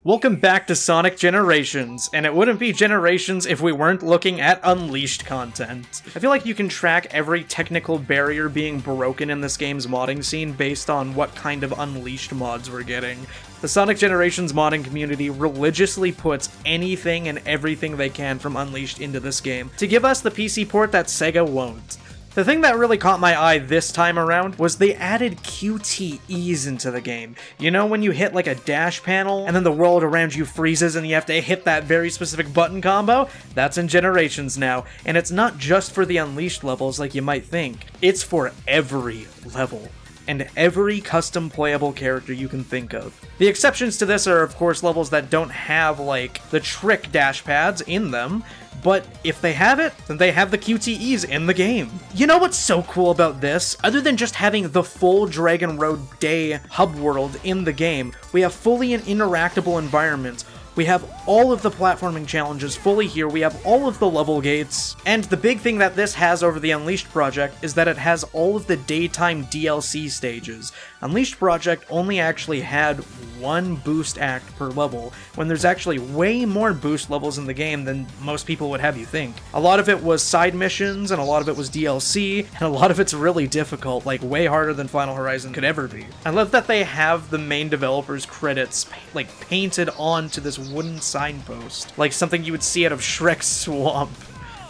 Welcome back to Sonic Generations, and it wouldn't be Generations if we weren't looking at Unleashed content. I feel like you can track every technical barrier being broken in this game's modding scene based on what kind of Unleashed mods we're getting. The Sonic Generations modding community religiously puts anything and everything they can from Unleashed into this game to give us the PC port that Sega won't. The thing that really caught my eye this time around was they added QTEs into the game. You know when you hit like a dash panel and then the world around you freezes and you have to hit that very specific button combo? That's in Generations now, and it's not just for the Unleashed levels like you might think. It's for every level and every custom playable character you can think of. The exceptions to this are of course levels that don't have like the trick dash pads in them, but if they have it, then they have the QTEs in the game. You know what's so cool about this? Other than just having the full Dragon Road Day hub world in the game, we have fully an interactable environment. We have all of the platforming challenges fully here, we have all of the level gates, and the big thing that this has over the Unleashed project is that it has all of the daytime DLC stages. Unleashed project only actually had one boost act per level, when there's actually way more boost levels in the game than most people would have you think. A lot of it was side missions, and a lot of it was DLC, and a lot of it's really difficult, like way harder than Final Horizon could ever be. I love that they have the main developer's credits like painted onto this wooden signpost, like something you would see out of Shrek's swamp.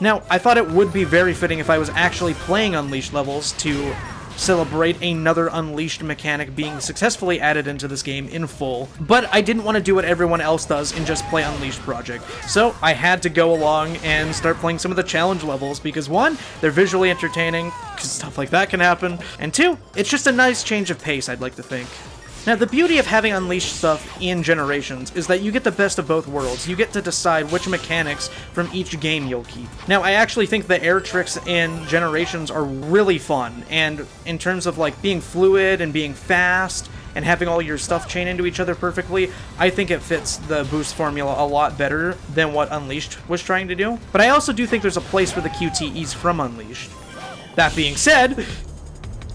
Now, I thought it would be very fitting if I was actually playing Unleashed levels to celebrate another Unleashed mechanic being successfully added into this game in full, but I didn't want to do what everyone else does and just play Unleashed Project. So I had to go along and start playing some of the challenge levels because one, they're visually entertaining, because stuff like that can happen, and two, it's just a nice change of pace, I'd like to think. Now, the beauty of having Unleashed stuff in Generations is that you get the best of both worlds. You get to decide which mechanics from each game you'll keep. Now, I actually think the air tricks in Generations are really fun, and in terms of like being fluid and being fast and having all your stuff chain into each other perfectly, I think it fits the boost formula a lot better than what Unleashed was trying to do. But I also do think there's a place for the QTEs from Unleashed. That being said,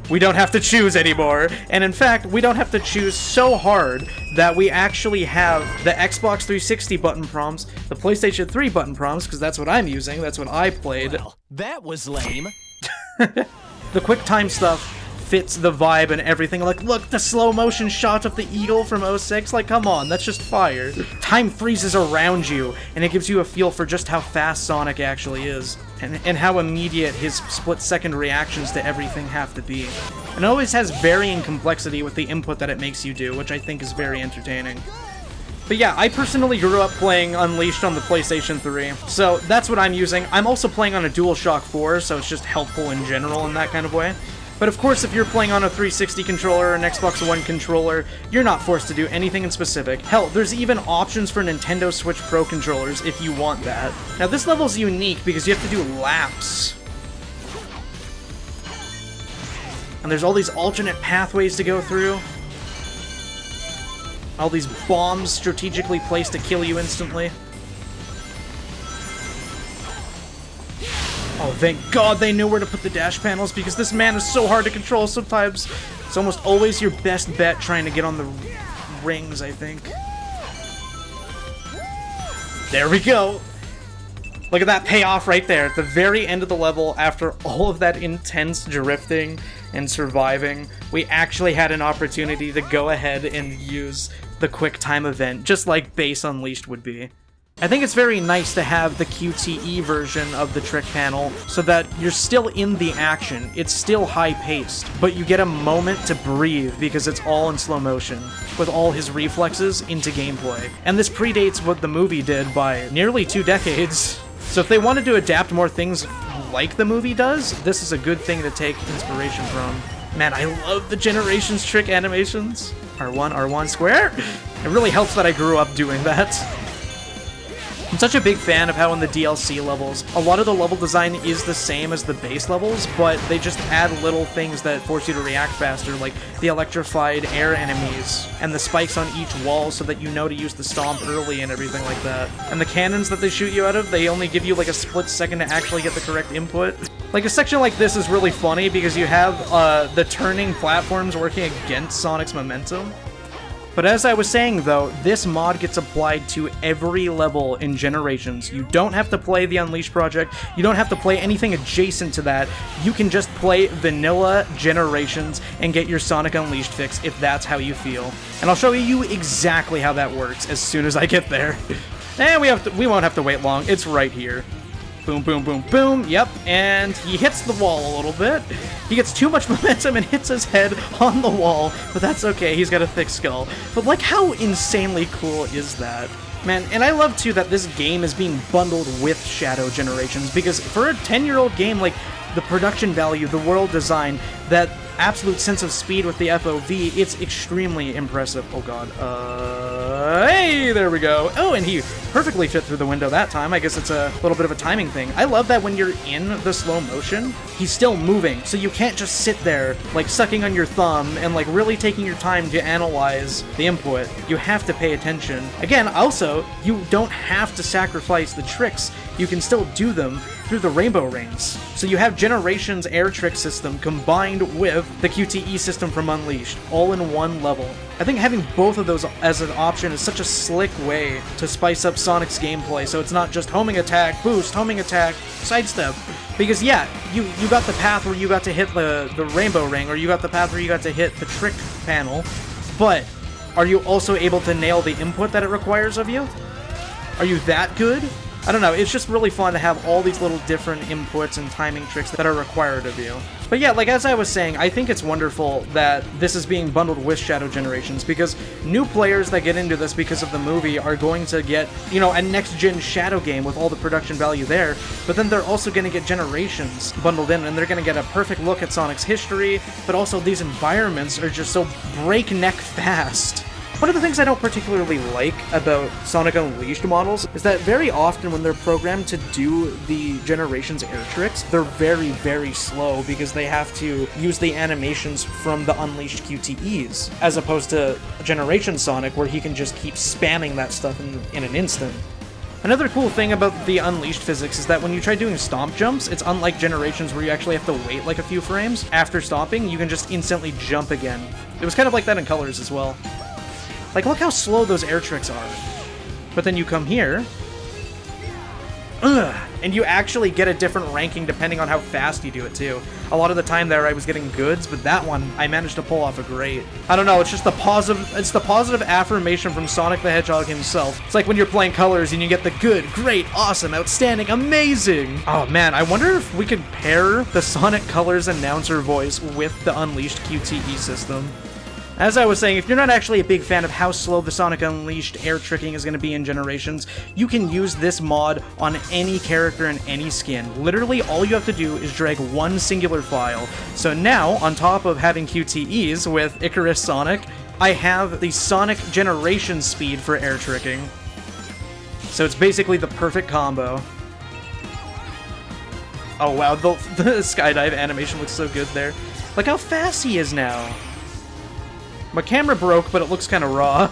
we don't have to choose anymore, and in fact, we don't have to choose so hard that we actually have the Xbox 360 button prompts, the PlayStation 3 button prompts, because that's what I'm using, that's what I played. Well, that was lame. The quick time stuff fits the vibe and everything. Like, look, the slow motion shot of the eagle from 06, like, come on, that's just fire. Time freezes around you, and it gives you a feel for just how fast Sonic actually is, and how immediate his split-second reactions to everything have to be. And it always has varying complexity with the input that it makes you do, which I think is very entertaining. But yeah, I personally grew up playing Unleashed on the PlayStation 3, so that's what I'm using. I'm also playing on a DualShock 4, so it's just helpful in general in that kind of way. But of course, if you're playing on a 360 controller or an Xbox One controller, you're not forced to do anything in specific. Hell, there's even options for Nintendo Switch Pro controllers if you want that. Now, this level's unique because you have to do laps. And there's all these alternate pathways to go through. All these bombs strategically placed to kill you instantly. Oh, thank God they knew where to put the dash panels, because this man is so hard to control sometimes. It's almost always your best bet trying to get on the rings, I think. There we go. Look at that payoff right there. At the very end of the level, after all of that intense drifting and surviving, we actually had an opportunity to go ahead and use the quick time event, just like base Unleashed would be. I think it's very nice to have the QTE version of the trick panel so that you're still in the action, it's still high-paced, but you get a moment to breathe because it's all in slow motion, with all his reflexes into gameplay. And this predates what the movie did by nearly 2 decades. So if they wanted to adapt more things like the movie does, this is a good thing to take inspiration from. Man, I love the Generations trick animations. R1, R1 square? It really helps that I grew up doing that. I'm such a big fan of how in the DLC levels, a lot of the level design is the same as the base levels, but they just add little things that force you to react faster, like the electrified air enemies, and the spikes on each wall so that you know to use the stomp early and everything like that. And the cannons that they shoot you out of, they only give you like a split second to actually get the correct input. Like, a section like this is really funny because you have the turning platforms working against Sonic's momentum. But as I was saying though, this mod gets applied to every level in Generations. You don't have to play the Unleashed project, you don't have to play anything adjacent to that, you can just play vanilla Generations and get your Sonic Unleashed fix if that's how you feel. And I'll show you exactly how that works as soon as I get there. And we won't have to wait long, it's right here. Boom, boom, boom, boom, yep, and he hits the wall a little bit. He gets too much momentum and hits his head on the wall, but that's okay, he's got a thick skull. But like, how insanely cool is that? Man, and I love too that this game is being bundled with Shadow Generations, because for a 10-year-old game, like, the production value, the world design, that absolute sense of speed with the FOV, it's extremely impressive. Oh god, hey, there we go. Oh, and he perfectly fit through the window that time. I guess it's a little bit of a timing thing. I love that when you're in the slow motion, he's still moving, so you can't just sit there, like, sucking on your thumb and, like, really taking your time to analyze the input. You have to pay attention. Again, also, you don't have to sacrifice the tricks. You can still do them through the rainbow rings. So you have Generations air trick system combined with the QTE system from Unleashed, all in one level. I think having both of those as an option is such a slick way to spice up Sonic's gameplay, so it's not just homing attack, boost, homing attack, sidestep. Because yeah, you got the path where you got to hit the rainbow ring, or you got the path where you got to hit the trick panel, but are you also able to nail the input that it requires of you? Are you that good? I don't know, it's just really fun to have all these little different inputs and timing tricks that are required of you. But yeah, like as I was saying, I think it's wonderful that this is being bundled with Shadow Generations, because new players that get into this because of the movie are going to get, you know, a next-gen Shadow game with all the production value there, but then they're also going to get Generations bundled in, and they're going to get a perfect look at Sonic's history, but also these environments are just so breakneck fast. One of the things I don't particularly like about Sonic Unleashed models is that very often when they're programmed to do the Generations air tricks, they're very, very slow because they have to use the animations from the Unleashed QTEs, as opposed to Generation Sonic where he can just keep spamming that stuff in an instant. Another cool thing about the Unleashed physics is that when you try doing stomp jumps, it's unlike Generations where you actually have to wait like a few frames. After stomping, you can just instantly jump again. It was kind of like that in Colors as well. Like, look how slow those air tricks are. But then you come here, and you actually get a different ranking depending on how fast you do it, too. A lot of the time there I was getting goods, but that one, I managed to pull off a great. I don't know, it's just the positive affirmation from Sonic the Hedgehog himself. It's like when you're playing Colors and you get the good, great, awesome, outstanding, amazing. Oh man, I wonder if we could pair the Sonic Colors announcer voice with the Unleashed QTE system. As I was saying, if you're not actually a big fan of how slow the Sonic Unleashed air tricking is going to be in Generations, you can use this mod on any character and any skin. Literally, all you have to do is drag one singular file. So now, on top of having QTEs with Icarus Sonic, I have the Sonic Generations speed for air tricking. So it's basically the perfect combo. Oh wow, the skydive animation looks so good there. Look how fast he is now. My camera broke, but it looks kind of raw.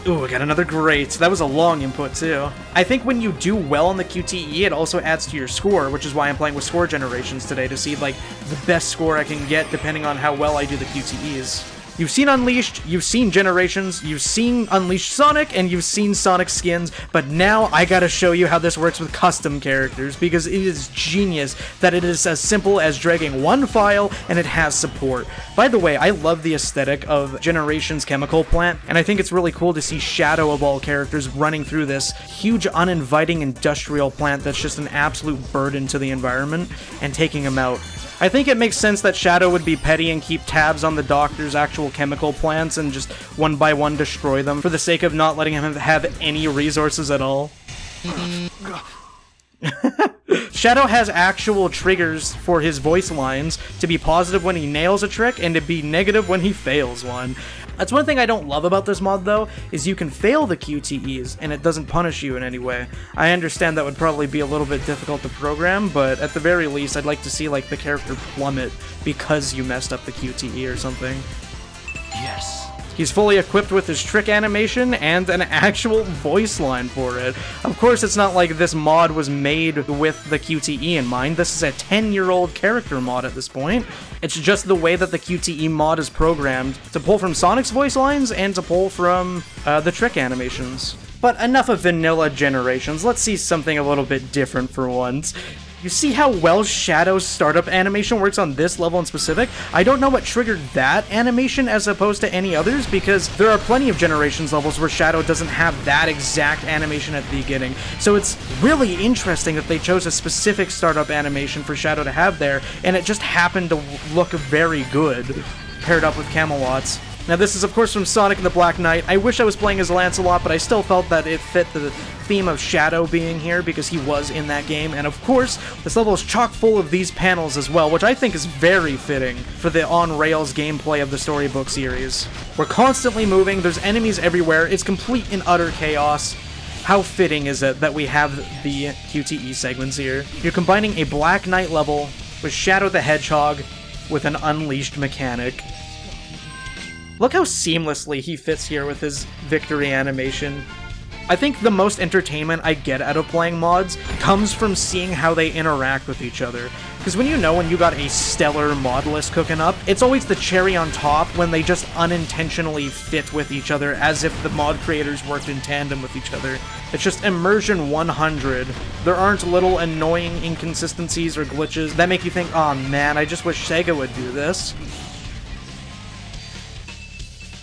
Ooh, I got another great. That was a long input, too. I think when you do well on the QTE, it also adds to your score, which is why I'm playing with Score Generations today, to see, like, the best score I can get depending on how well I do the QTEs. You've seen Unleashed, you've seen Generations, you've seen Unleashed Sonic, and you've seen Sonic skins, but now I gotta show you how this works with custom characters, because it is genius that it is as simple as dragging one file and it has support. By the way, I love the aesthetic of Generations chemical plant, and I think it's really cool to see Shadow of all characters running through this huge uninviting industrial plant that's just an absolute burden to the environment, and taking him out. I think it makes sense that Shadow would be petty and keep tabs on the Doctor's actual chemical plants and just one by one destroy them for the sake of not letting him have any resources at all. Shadow has actual triggers for his voice lines to be positive when he nails a trick and to be negative when he fails one. That's one thing I don't love about this mod, though, is you can fail the QTEs, and it doesn't punish you in any way. I understand that would probably be a little bit difficult to program, but at the very least, I'd like to see, like, the character plummet because you messed up the QTE or something. Yes, He's fully equipped with his trick animation and an actual voice line for it. Of course, it's not like this mod was made with the QTE in mind. This is a 10-year-old character mod at this point. It's just the way that the QTE mod is programmed to pull from Sonic's voice lines and to pull from the trick animations. But enough of vanilla generations, let's see something a little bit different for once. You see how well Shadow's startup animation works on this level in specific? I don't know what triggered that animation as opposed to any others, because there are plenty of Generations levels where Shadow doesn't have that exact animation at the beginning. So it's really interesting that they chose a specific startup animation for Shadow to have there, and it just happened to look very good, paired up with Camelot's. Now this is of course from Sonic and the Black Knight. I wish I was playing as Lancelot, but I still felt that it fit the theme of Shadow being here because he was in that game, and of course, this level is chock full of these panels as well, which I think is very fitting for the on-rails gameplay of the storybook series. We're constantly moving, there's enemies everywhere, it's complete and utter chaos. How fitting is it that we have the QTE segments here? You're combining a Black Knight level with Shadow the Hedgehog with an Unleashed mechanic. Look how seamlessly he fits here with his victory animation. I think the most entertainment I get out of playing mods comes from seeing how they interact with each other. Because when you got a stellar mod list cooking up, it's always the cherry on top when they just unintentionally fit with each other as if the mod creators worked in tandem with each other. It's just immersion 100. There aren't little annoying inconsistencies or glitches that make you think, oh man, I just wish Sega would do this.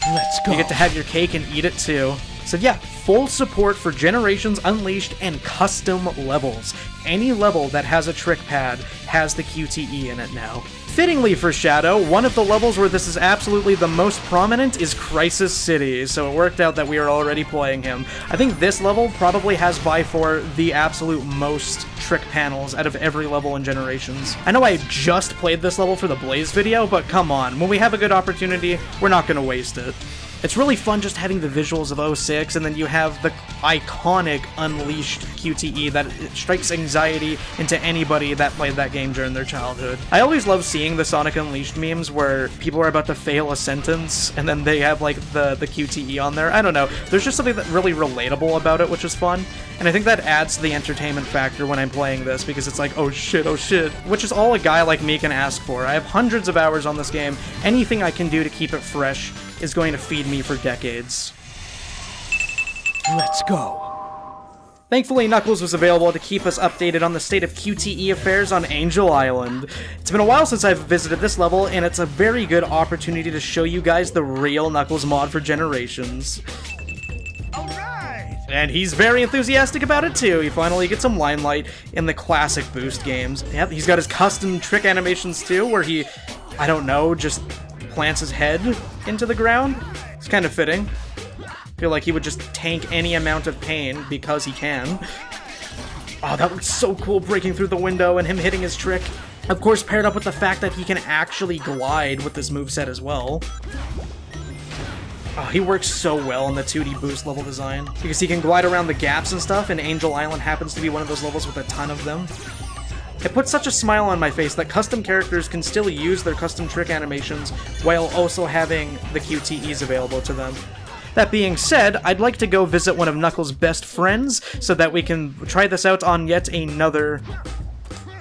Let's go. You get to have your cake and eat it too. So yeah, full support for Generations Unleashed and custom levels. Any level that has a trick pad has the QTE in it now. Fittingly for Shadow, one of the levels where this is absolutely the most prominent is Crisis City, so it worked out that we are already playing him. I think this level probably has by far the absolute most trick panels out of every level in Generations. I know I just played this level for the Blaze video, but come on, when we have a good opportunity, we're not gonna waste it. It's really fun just having the visuals of 06, and then you have the iconic Unleashed QTE that strikes anxiety into anybody that played that game during their childhood. I always love seeing the Sonic Unleashed memes where people are about to fail a sentence, and then they have like the QTE on there. I don't know, there's just something that really relatable about it, which is fun. And I think that adds to the entertainment factor when I'm playing this, because it's like, oh shit, which is all a guy like me can ask for. I have hundreds of hours on this game. Anything I can do to keep it fresh is going to feed me for decades. Let's go. Thankfully, Knuckles was available to keep us updated on the state of QTE affairs on Angel Island. It's been a while since I've visited this level, and it's a very good opportunity to show you guys the real Knuckles mod for Generations. And he's very enthusiastic about it too. He finally gets some limelight in the classic Boost games. Yep, he's got his custom trick animations too, where he, I don't know, just plants his head into the ground. It's kind of fitting. I feel like he would just tank any amount of pain because he can. Oh, that looks so cool, breaking through the window and him hitting his trick. Of course, paired up with the fact that he can actually glide with this moveset as well. Oh, he works so well in the 2D Boost level design, because he can glide around the gaps and stuff, and Angel Island happens to be one of those levels with a ton of them. It puts such a smile on my face that custom characters can still use their custom trick animations while also having the QTEs available to them. That being said, I'd like to go visit one of Knuckles' best friends so that we can try this out on yet another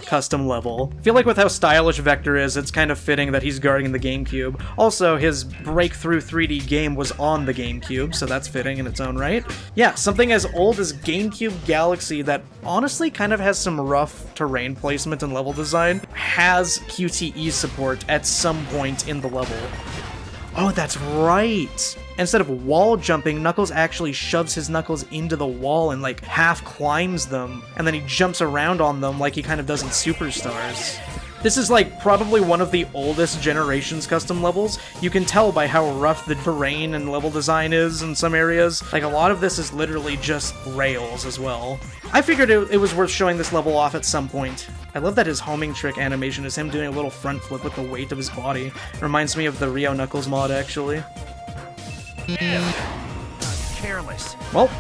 custom level. I feel like with how stylish Vector is, it's kind of fitting that he's guarding the GameCube. Also, his breakthrough 3D game was on the GameCube, so that's fitting in its own right. Yeah, something as old as GameCube Galaxy that honestly kind of has some rough terrain placement and level design has QTE support at some point in the level. Oh, that's right! Instead of wall jumping, Knuckles actually shoves his knuckles into the wall and like half climbs them, and then he jumps around on them like he kind of does in Superstars. This is like probably one of the oldest Generations custom levels. You can tell by how rough the terrain and level design is in some areas. Like a lot of this is literally just rails as well. I figured it was worth showing this level off at some point. I love that his homing trick animation is him doing a little front flip with the weight of his body. Reminds me of the Rio Knuckles mod, actually. Careless. Well,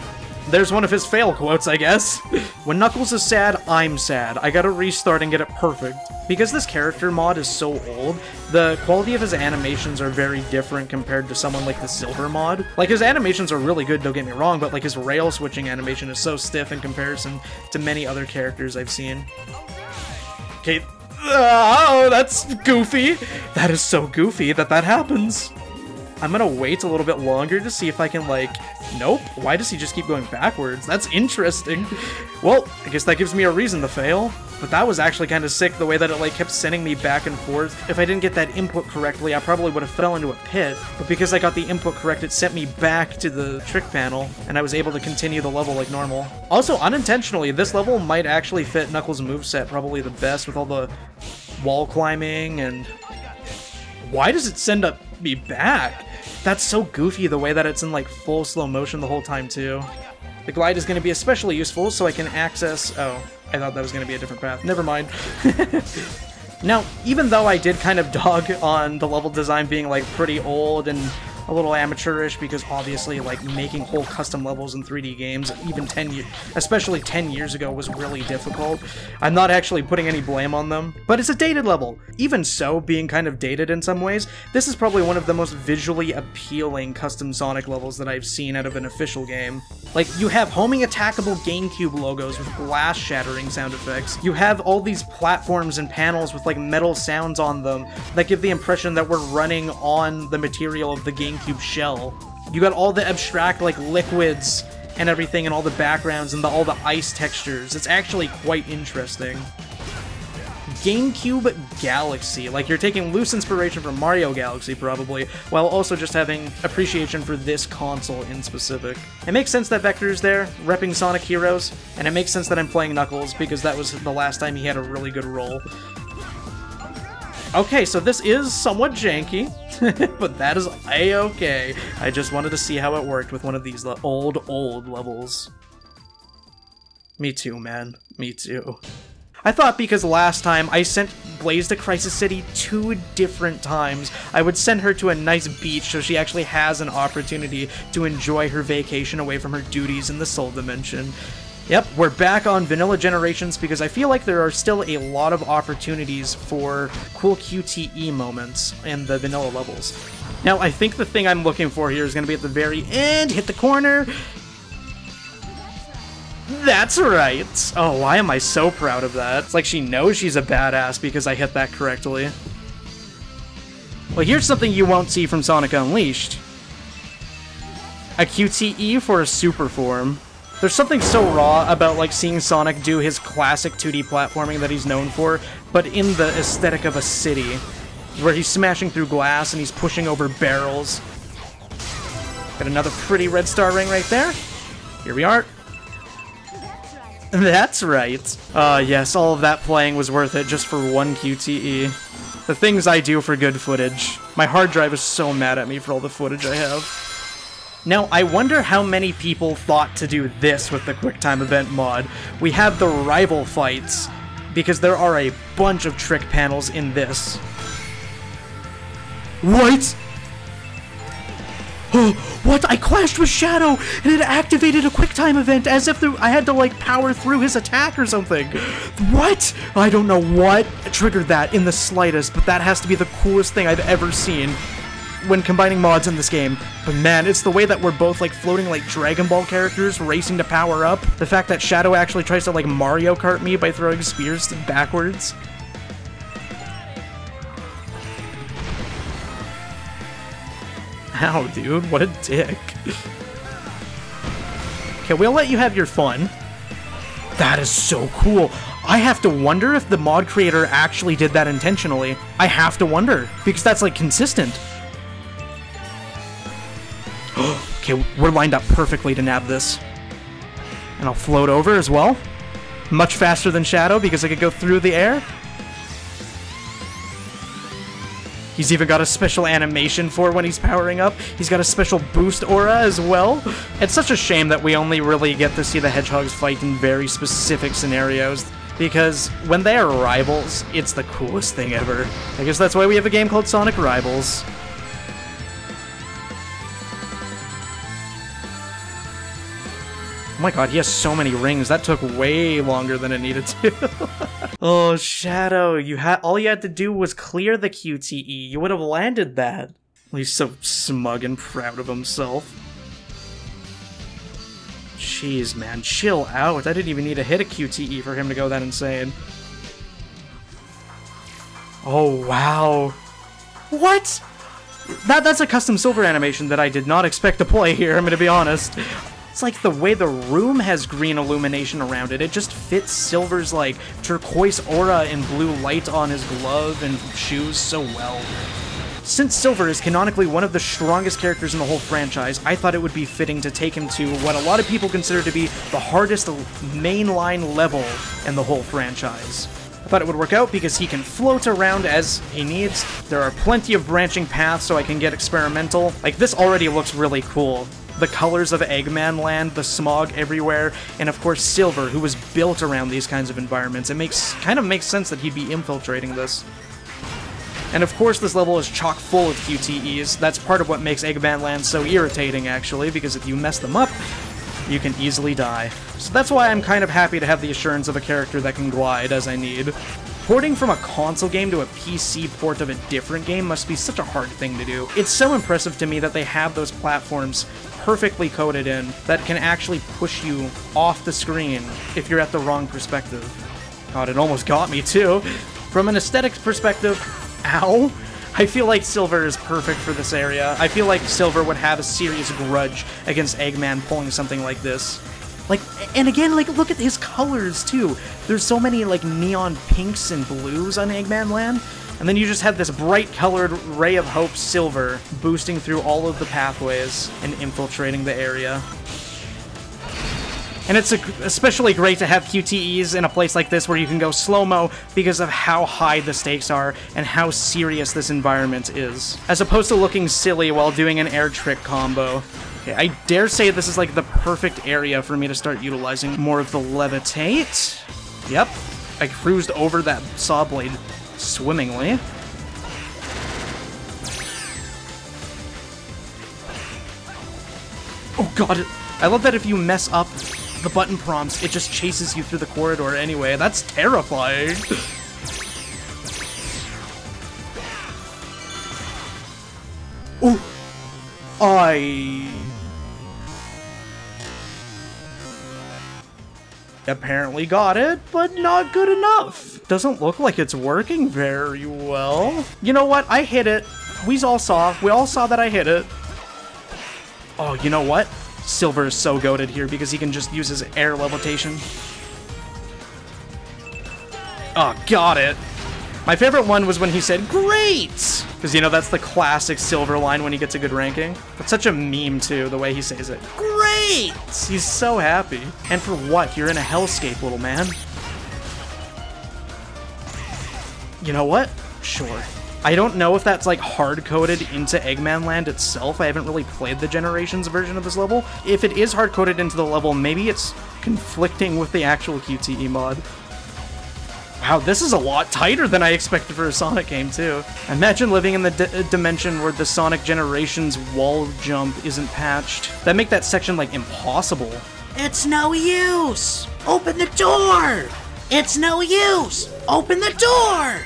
There's one of his fail quotes, I guess. When Knuckles is sad, I'm sad. I gotta restart and get it perfect. Because this character mod is so old, the quality of his animations are very different compared to someone like the Silver mod. Like, his animations are really good, don't get me wrong, but like his rail switching animation is so stiff in comparison to many other characters I've seen. Okay. Oh, that's goofy. That is so goofy that happens. I'm gonna wait a little bit longer to see if I can, like... Nope. Why does he just keep going backwards? That's interesting. Well, I guess that gives me a reason to fail. But that was actually kind of sick, the way that it, like, kept sending me back and forth. If I didn't get that input correctly, I probably would have fell into a pit. But because I got the input correct, it sent me back to the trick panel, and I was able to continue the level like normal. Also, unintentionally, this level might actually fit Knuckles' moveset probably the best, with all the wall climbing and... Why does it send me back? That's so goofy, the way that it's in, like, full slow motion the whole time, too. The glide is going to be especially useful, so I can access... Oh, I thought that was going to be a different path. Never mind. Now, even though I did kind of dog on the level design being, like, pretty old and a little amateurish, because obviously, like, making whole custom levels in 3D games, even especially 10 years ago, was really difficult. I'm not actually putting any blame on them, but it's a dated level. Even so, being kind of dated in some ways, this is probably one of the most visually appealing custom Sonic levels that I've seen out of an official game. Like, you have homing attackable GameCube logos with glass shattering sound effects. You have all these platforms and panels with, like, metal sounds on them that give the impression that we're running on the material of the GameCube shell. You got all the abstract, like, liquids and everything, and all the backgrounds and all the ice textures. It's actually quite interesting. GameCube Galaxy. Like, you're taking loose inspiration from Mario Galaxy, probably, while also just having appreciation for this console in specific. It makes sense that Vector's there, repping Sonic Heroes, and it makes sense that I'm playing Knuckles, because that was the last time he had a really good role. Okay, so this is somewhat janky, but that is a-okay. I just wanted to see how it worked with one of these old levels. Me too, man. Me too. I thought because last time I sent Blaze to Crisis City 2 different times, I would send her to a nice beach so she actually has an opportunity to enjoy her vacation away from her duties in the Soul Dimension. Yep, we're back on Vanilla Generations because I feel like there are still a lot of opportunities for cool QTE moments in the vanilla levels. Now, I think the thing I'm looking for here is going to be at the very end. Hit the corner. That's right. Oh, why am I so proud of that? It's like she knows she's a badass because I hit that correctly. Well, here's something you won't see from Sonic Unleashed. A QTE for a super form. There's something so raw about, like, seeing Sonic do his classic 2D platforming that he's known for, but in the aesthetic of a city, where he's smashing through glass and he's pushing over barrels. Got another pretty red star ring right there. Here we are. That's right. Yes, all of that playing was worth it just for one QTE. The things I do for good footage. My hard drive is so mad at me for all the footage I have. Now, I wonder how many people thought to do this with the QuickTime Event mod. We have the rival fights, because there are a bunch of trick panels in this. What? Oh, what? I clashed with Shadow, and it activated a QuickTime event as if I had to, like, power through his attack or something. What? I don't know what triggered that in the slightest, but that has to be the coolest thing I've ever seen when combining mods in this game. But man, it's the way that we're both, like, floating like Dragon Ball characters racing to power up. The fact that Shadow actually tries to, like, Mario Kart me by throwing spears backwards. Ow, dude, what a dick. Okay, we'll let you have your fun. That is so cool. I have to wonder if the mod creator actually did that intentionally. I have to wonder, because that's, like, consistent. Okay, we're lined up perfectly to nab this. And I'll float over as well. Much faster than Shadow because I could go through the air. He's even got a special animation for when he's powering up. He's got a special boost aura as well. It's such a shame that we only really get to see the Hedgehogs fight in very specific scenarios, because when they are rivals, it's the coolest thing ever. I guess that's why we have a game called Sonic Rivals. Oh my god, he has so many rings. That took way longer than it needed to. Oh, Shadow, all you had to do was clear the QTE. You would have landed that. He's so smug and proud of himself. Jeez, man, chill out. I didn't even need to hit a QTE for him to go that insane. Oh, wow. What? That's a custom Silver animation that I did not expect to play here, I'm gonna be honest. It's like the way the room has green illumination around it. It just fits Silver's, like, turquoise aura and blue light on his glove and shoes so well. Since Silver is canonically one of the strongest characters in the whole franchise, I thought it would be fitting to take him to what a lot of people consider to be the hardest mainline level in the whole franchise. I thought it would work out because he can float around as he needs. There are plenty of branching paths so I can get experimental. Like, this already looks really cool. The colors of Eggmanland, the smog everywhere, and of course Silver, who was built around these kinds of environments. It kind of makes sense that he'd be infiltrating this. And of course this level is chock full of QTEs. That's part of what makes Eggmanland so irritating, actually, because if you mess them up, you can easily die. So that's why I'm kind of happy to have the assurance of a character that can glide as I need. Porting from a console game to a PC port of a different game must be such a hard thing to do. It's so impressive to me that they have those platforms perfectly coded in that can actually push you off the screen if you're at the wrong perspective. God, it almost got me too. From an aesthetics perspective, ow, I feel like Silver is perfect for this area. I feel like Silver would have a serious grudge against Eggman pulling something like this. Like, and again, like, look at his colors, too. There's so many, like, neon pinks and blues on Eggmanland. And then you just have this bright-colored ray of hope Silver boosting through all of the pathways and infiltrating the area. And it's especially great to have QTEs in a place like this where you can go slow-mo because of how high the stakes are and how serious this environment is, as opposed to looking silly while doing an air trick combo. Okay, I dare say this is like the perfect area for me to start utilizing more of the levitate. Yep, I cruised over that saw blade swimmingly. Oh god, I love that if you mess up the button prompts, it just chases you through the corridor anyway. That's terrifying. Oh, I apparently got it, but not good enough. Doesn't look like it's working very well. You know what? I hit it. We all saw that I hit it. Oh, you know what? Silver is so goated here because he can just use his air levitation. Oh, got it. My favorite one was when he said, "Great!" Because, you know, that's the classic Silver line when he gets a good ranking. It's such a meme, too, the way he says it. Great! He's so happy. And for what? You're in a hellscape, little man. You know what? Sure. I don't know if that's, like, hard-coded into Eggmanland itself. I haven't really played the Generations version of this level. If it is hard-coded into the level, maybe it's conflicting with the actual QTE mod. Wow, this is a lot tighter than I expected for a Sonic game, too. Imagine living in the dimension where the Sonic Generations wall jump isn't patched. That'd make that section, like, impossible. It's no use! Open the door! It's no use! Open the door!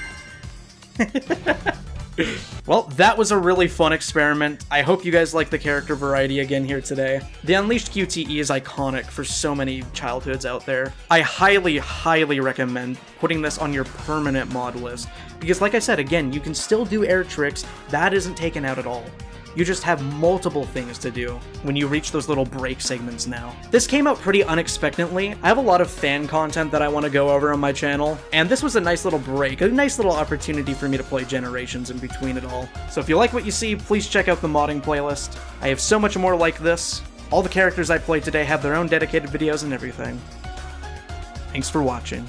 Well, that was a really fun experiment. I hope you guys like the character variety again here today. The Unleashed QTE is iconic for so many childhoods out there. I highly, highly recommend putting this on your permanent mod list. Because like I said, again, you can still do air tricks. That isn't taken out at all. You just have multiple things to do when you reach those little break segments now. This came out pretty unexpectedly. I have a lot of fan content that I want to go over on my channel, and this was a nice little break, a nice little opportunity for me to play Generations in between it all. So if you like what you see, please check out the modding playlist. I have so much more like this. All the characters I played today have their own dedicated videos and everything. Thanks for watching.